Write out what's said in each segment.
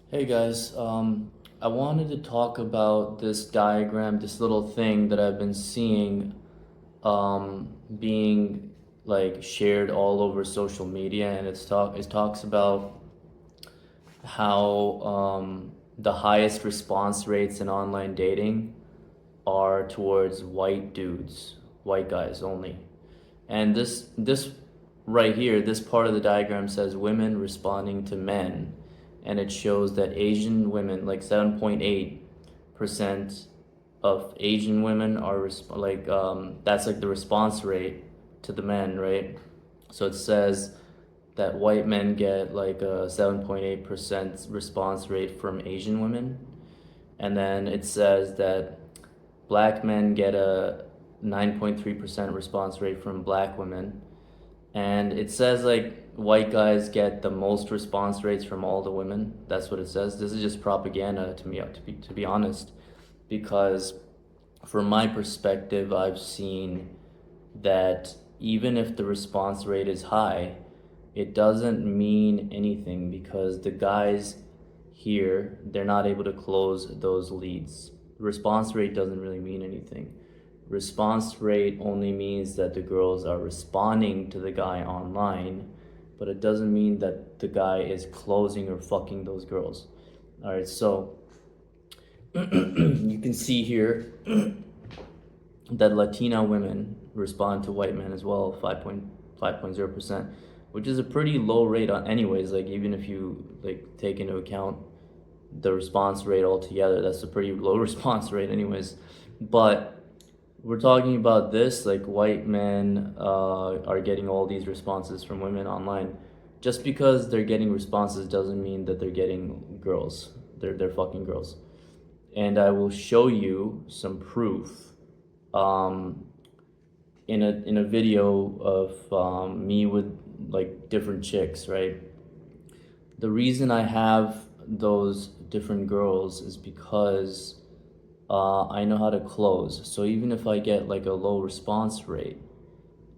Hey guys, I wanted to talk about this diagram, this little thing that I've been seeing being like shared all over social media, and it talks about how the highest response rates in online dating are towards white dudes, white guys only. And this right here, this part of the diagram says women responding to men, and it shows that Asian women, like 7.8% of Asian women are that's like the response rate to the men, right? So it says that white men get like a 7.8% response rate from Asian women, and then it says that black men get a 9.3% response rate from black women. And it says like white guys get the most response rates from all the women. That's what it says. This is just propaganda to me, to be honest, because from my perspective, I've seen that even if the response rate is high, it doesn't mean anything because the guys here, they're not able to close those leads. Response rate doesn't really mean anything. Response rate only means that the girls are responding to the guy online, but it doesn't mean that the guy is closing or fucking those girls. All right, so you can see here that Latina women respond to white men as well, 5.0%, which is a pretty low rate on anyways, like even if you like take into account the response rate altogether, that's a pretty low response rate anyways. But we're talking about this, like white men are getting all these responses from women online. Just because they're getting responses doesn't mean that they're getting girls. They're fucking girls. And I will show you some proof um, in a video of me with like different chicks, right? The reason I have those different girls is because I know how to close. So even if I get like a low response rate,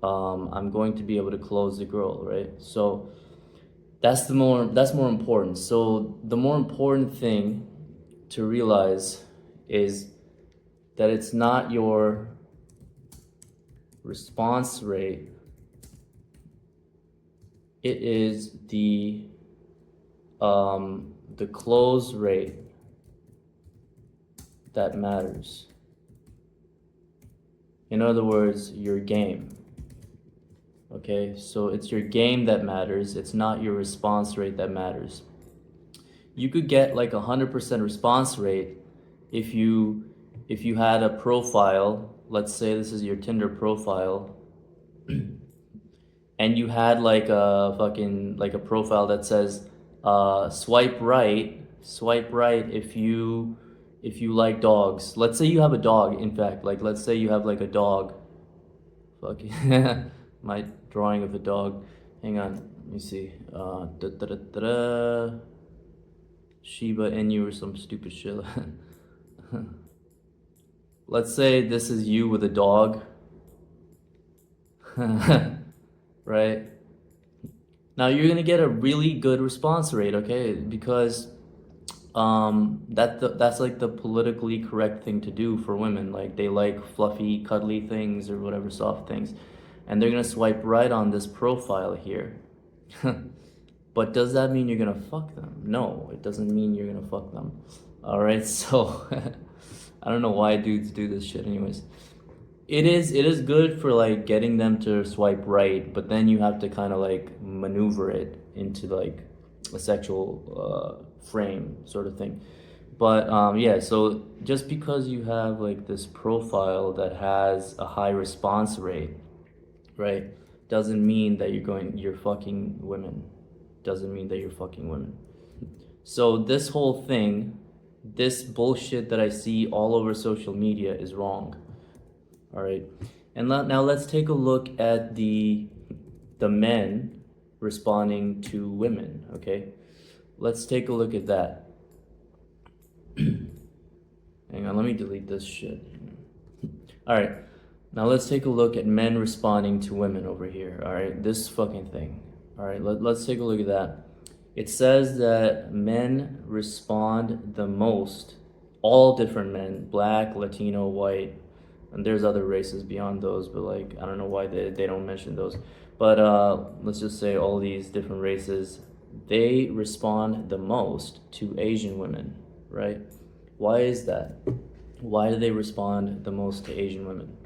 I'm going to be able to close the girl, right? So that's more important. So the more important thing to realize is that it's not your response rate, it is the close rate that matters. In other words, your game. Okay, so it's your game that matters, it's not your response rate that matters. You could get like 100% response rate if you had a profile, let's say this is your Tinder profile, and you had like a fucking like a profile that says swipe right if you like dogs. Let's say you have a dog, in fact, like let's say you have like a dog. Fucking my drawing of a dog. Hang on, let me see. Shiba Inu or some stupid shit. Let's say this is you with a dog. Right? Now you're gonna get a really good response rate, okay? Because that's like the politically correct thing to do for women. Like they like fluffy, cuddly things or whatever soft things, and they're gonna swipe right on this profile here. But does that mean you're gonna fuck them? No, it doesn't mean you're gonna fuck them. All right, so I don't know why dudes do this shit, anyways. It is good for like getting them to swipe right, but then you have to kind of like maneuver it into like a sexual frame sort of thing. But yeah, so just because you have like this profile that has a high response rate, right, doesn't mean that you're fucking women. Doesn't mean that you're fucking women. So this whole thing, this bullshit that I see all over social media is wrong. All right. And now let's take a look at the men responding to women, okay? Let's take a look at that. Hang on, let me delete this shit. All right. Now let's take a look at men responding to women over here, all right? This fucking thing. All right, let's take a look at that. It says that men respond the most, all different men, black, Latino, white, and there's other races beyond those, but like I don't know why they don't mention those. But let's just say all these different races, they respond the most to Asian women, right? Why is that? Why do they respond the most to Asian women?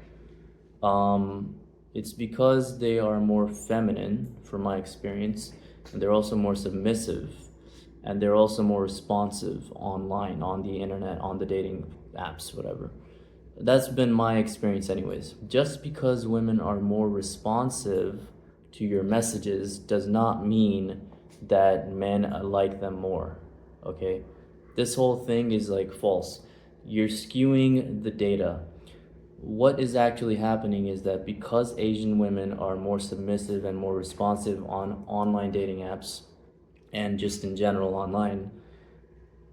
Um, it's because they are more feminine, from my experience, and they're also more submissive, and they're also more responsive online, on the internet, on the dating apps, whatever. That's been my experience, anyways. Just because women are more responsive to your messages does not mean that men like them more, okay? This whole thing is like false. You're skewing the data. What is actually happening is that because Asian women are more submissive and more responsive on online dating apps and just in general online,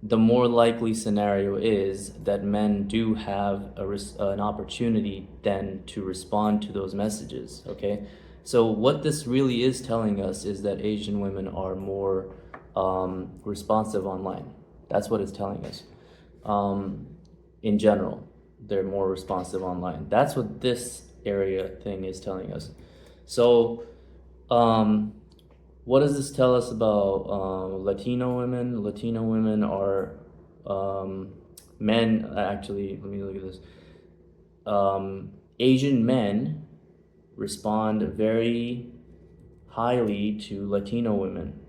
the more likely scenario is that men do have an opportunity then to respond to those messages, okay? So what this really is telling us is that Asian women are more responsive online. That's what it's telling us. In general, they're more responsive online. That's what this area thing is telling us. So, what does this tell us about Latino women? Latino women are men. Actually, let me look at this. Asian men respond very highly to Latino women.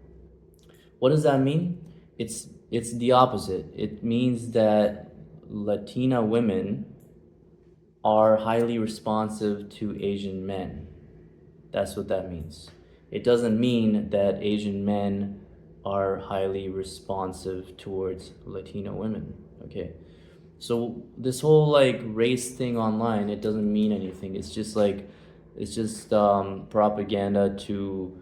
What does that mean? It's the opposite. It means that Latina women are highly responsive to Asian men. That's what that means. It doesn't mean that Asian men are highly responsive towards Latino women, okay? So this whole like race thing online, it doesn't mean anything. It's just propaganda to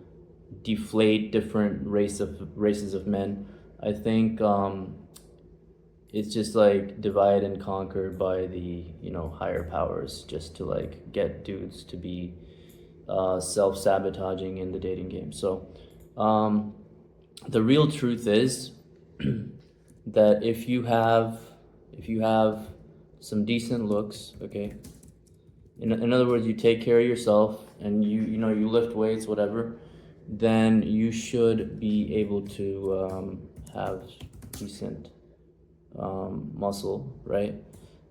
deflate different races of men. I think it's just like divide and conquer by the higher powers, just to like get dudes to be self-sabotaging in the dating game. So the real truth is that if you have some decent looks, okay, in other words, you take care of yourself and you lift weights, whatever, then you should be able to have decent muscle, right?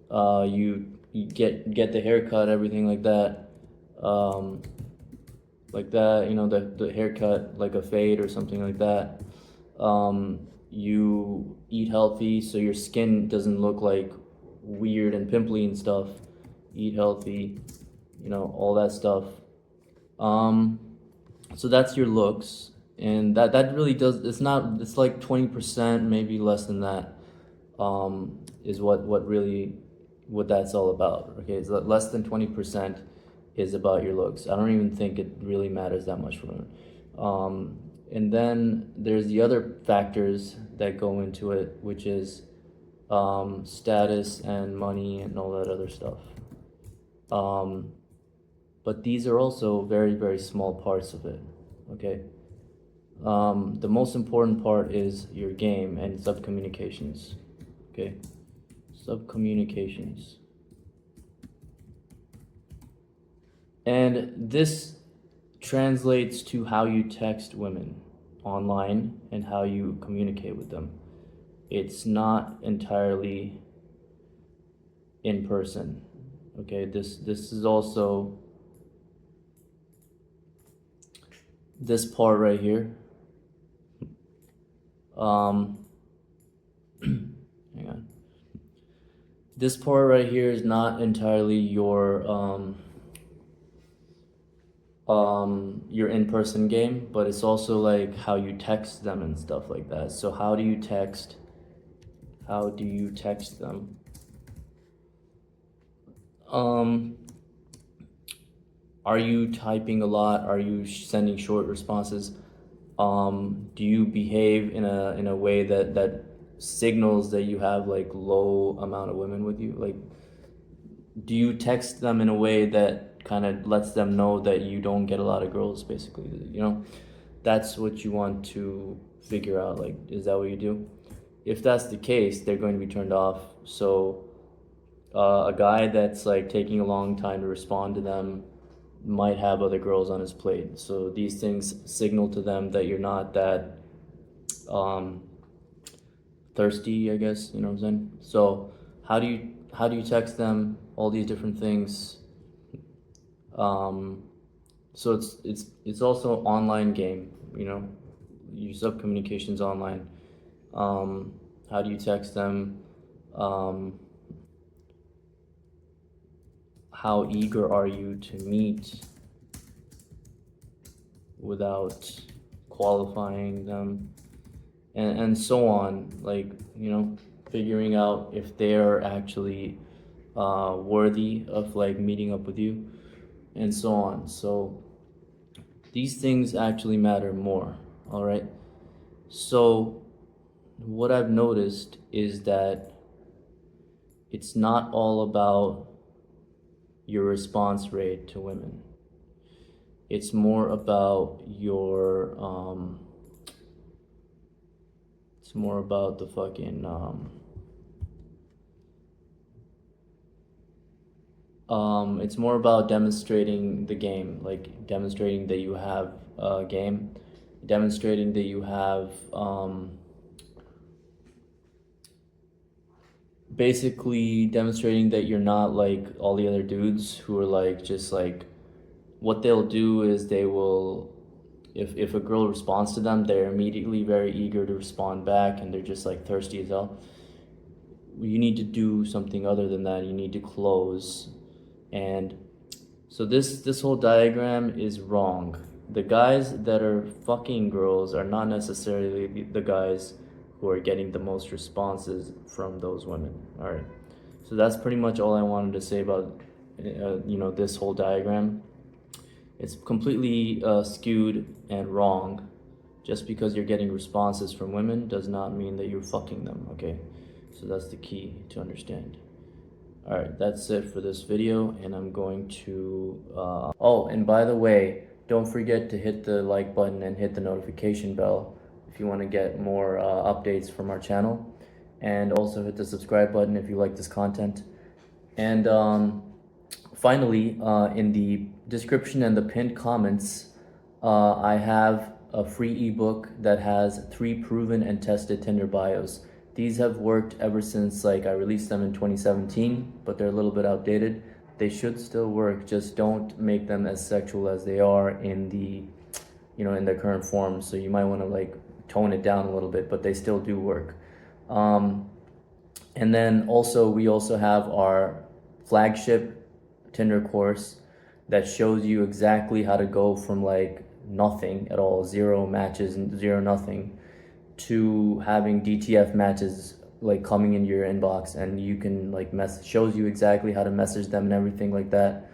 You get the haircut, everything like that, the haircut, like a fade or something like that. You eat healthy so your skin doesn't look like weird and pimply and stuff. Eat healthy, all that stuff. So that's your looks, and that really does. It's like 20%, maybe less than that. Is what that's all about. Okay, it's less than 20% is about your looks. I don't even think it really matters that much for women. And then there's the other factors that go into it, which is status and money and all that other stuff. But these are also very, very small parts of it, okay? The most important part is your game and sub-communications, okay? Sub-communications. And this translates to how you text women online and how you communicate with them. It's not entirely in person, okay? This is also this part right here. Hang on. This part right here is not entirely your in-person game, but it's also like how you text them and stuff like that. So how do you text them? Are you typing a lot? Are you sending short responses? Do you behave in a way that signals that you have like low amount of women with you? Like, do you text them in a way that kind of lets them know that you don't get a lot of girls, basically? That's what you want to figure out, like, is that what you do? If that's the case, they're going to be turned off. So a guy that's like taking a long time to respond to them might have other girls on his plate. So these things signal to them that you're not that um, thirsty, I guess, you know what I'm saying? So how do you text them? All these different things. Um, so it's also online game, you know. Use up communications online. How do you text them? Um, how eager are you to meet without qualifying them? And so on, like, you know, figuring out if they're actually worthy of like meeting up with you, and so on. So these things actually matter more. All right. So what I've noticed is that it's not all about your response rate to women. It's more about your it's more about the fucking it's more about demonstrating the game, like demonstrating that you have a game, demonstrating that you have basically demonstrating that you're not like all the other dudes who are like just like, what they'll do is they will, if a girl responds to them, they're immediately very eager to respond back and they're just like thirsty as hell. You need to do something other than that. You need to close. And so this whole diagram is wrong. The guys that are fucking girls are not necessarily the guys who are getting the most responses from those women. All right. So that's pretty much all I wanted to say about this whole diagram. It's completely skewed and wrong. Just because you're getting responses from women does not mean that you're fucking them, okay? So that's the key to understand. All right, that's it for this video, and I'm going to oh, and by the way, don't forget to hit the like button and hit the notification bell if you want to get more updates from our channel, and also hit the subscribe button if you like this content. And finally, in the description and the pinned comments, I have a free ebook that has 3 proven and tested Tinder bios. These have worked ever since like I released them in 2017, but they're a little bit outdated. They should still work, just don't make them as sexual as they are in the, in their current form. So you might want to like tone it down a little bit, but they still do work. And then also, we also have our flagship Tinder course that shows you exactly how to go from like nothing at all, 0 matches and 0 nothing, to having DTF matches like coming into your inbox, and you can like shows you exactly how to message them and everything like that,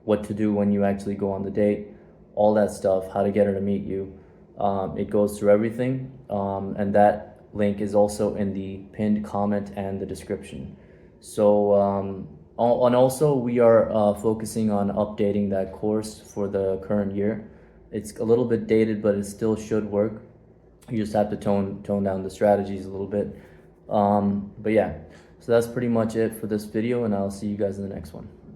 what to do when you actually go on the date, all that stuff, how to get her to meet you. It goes through everything, and that link is also in the pinned comment and the description. So and also we are focusing on updating that course for the current year. It's a little bit dated, but it still should work. You just have to tone down the strategies a little bit. But yeah, so that's pretty much it for this video, and I'll see you guys in the next one.